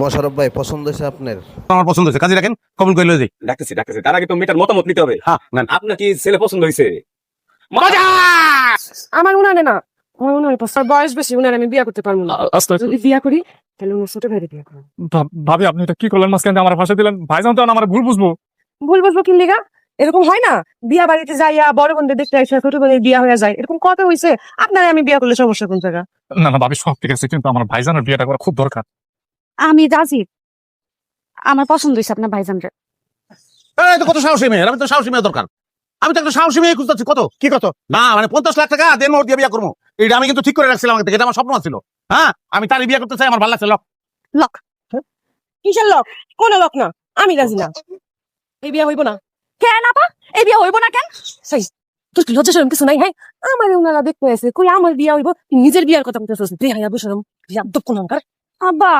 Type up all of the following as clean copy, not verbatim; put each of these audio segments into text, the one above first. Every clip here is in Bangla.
মোশাররফ ভাই পছন্দ হয়েছে আপনার? আমার পছন্দ হয়েছে, কাজে রাখেন, কবুল করে লয়ে যাই। ডাকতেছি তার আগে তো মেয়েটার মতামত নিতে হবে। হ্যাঁ নেন। আপনার কি ছেলে পছন্দ হয়েছে? আমার উনানে না, আমার উনানে পছন্দ। বয়স বেশি, উনারে আমি বিয়া করতে পারবো না। যদি বিয়া করি তাহলে উনার ছোট ভাইরে বিয়া করবো। ভাবি আপনি এটা কি করলেন? মাঝখানে আমার ভাষা দিলেন, ভাইজান তো আমার ভুল বুঝবো। ভুল বুঝবো কি লিগা? এরকম হয় না, বিয়া বাড়িতে যাইয়া বড় বোনদের দেখতে আসে, ছোট বোনের বিয়া হয়ে যায়, এরকম কত হয়েছে। আপনারে আমি বিয়া করলে সমস্যা কোন জায়গা? না না ভাবি, সব ঠিক আছে, কিন্তু আমার ভাইজানের বিয়েটা করা খুব দরকার। আমি রাজি, আমার পছন্দ হয়েছে আপনার ভাইজানরে। এই তো কত সাহসী মেয়ে, আমি তো সাহসী মেয়ে দরকার। আমি তো একটা সাহসী মেয়ে খুঁজতেছি। কত কি কত না, মানে 50 লাখ টাকা দেন মোট দিয়ে বিয়ে করবো, এটা আমি কিন্তু ঠিক করে রাখছিলাম আগে থেকে, এটা আমার স্বপ্ন ছিল। হ্যাঁ আমি তারই বিয়ে করতে চাই, আমার ভালো লাগছে। লক লক কিসের লোক? কোন লোক না, আমি রাজি না। এই বিয়া হইব না। কেন আপা, এই বিয়ে হইব না কেন? সেই তোর কি লজ্জা শরম কিছু নাই? হ্যাঁ, আমার উনারা দেখতে আছে, কই আমার বিয়া হইব, তুই নিজের বিয়ার কথা বলতেছিস। বেহায়া বসরম, বিয়া দপ কোন অঙ্কার। আব্বা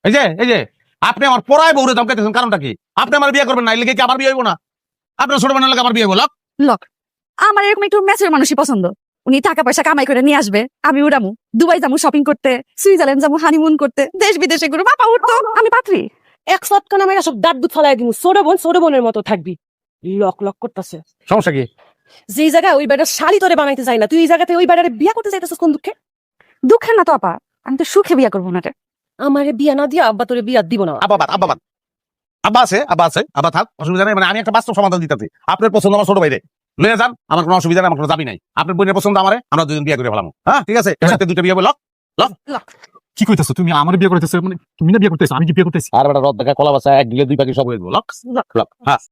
এই যে আপনি আমার পড়ায় বউরে ধমকাইতেছেন, কারণটা কি? আপনি আমার বিয়ে করবেন না, এর লিগে কি আমার বিয়ে হইব না? আপনার ছোট বোনের লাগে আমার বিয়ে হইব? লক লক আমার এরকম একটু ম্যাচের মানুষই পছন্দ। উনি টাকা পয়সা কামাই করে নিয়ে আসবে, আমি উড়ামু, দুবাই যাবো শপিং করতে, সুইজারল্যান্ড যাবো হানিমুন করতে, দেশ বিদেশে ঘুরবো, বাবা উঠতো, আমি পাত্রী। এক সৎকা নামে সব দাঁত দুধ ফালাই দিব, ছোট বোনের মতো থাকবি। লক লক করতেছে। সমস্যা কি? যেই জায়গায় ওই বেটার শালি তোরে বানাইতে চাই না, তুই এই জায়গাতে ওই বেটারে বিয়া করতে চাইতেছিস কোন দুঃখে? দুঃখের না তো আপা, আমি তো সুখে বিয়ে করবো না রে। আমারে বিয়া না দিয়া আব্বা তোরে বিয়া দিব না। আব্বা আছে, আব্বা থাক, অসুবিধা নেই। মানে আমি একটা বাস্তব সমাধান দিতেছি। আপনার পছন্দ আমার ছোট ভাইরে লয়ে যান, আমার কোনো অসুবিধা নেই, আমার কোনো দাবি নাই। আপনার বোনের পছন্দ আমারে, আমরা দুজন বিয়ে করে ফেলাম। হ্যাঁ ঠিক আছে, এর সাথে দুটো বিয়ে বলো। কি কইতেছো তুমি? আমার বিয়ে করতেছো মানে তুমি না বিয়ে করতেছো, আমি কি বিয়ে করতেছি? আর বেটা রদ দেখা কলা বাসা, এক দিলে দুই পাখি সব হয়ে গেল। Lock lock lock. হ্যাঁ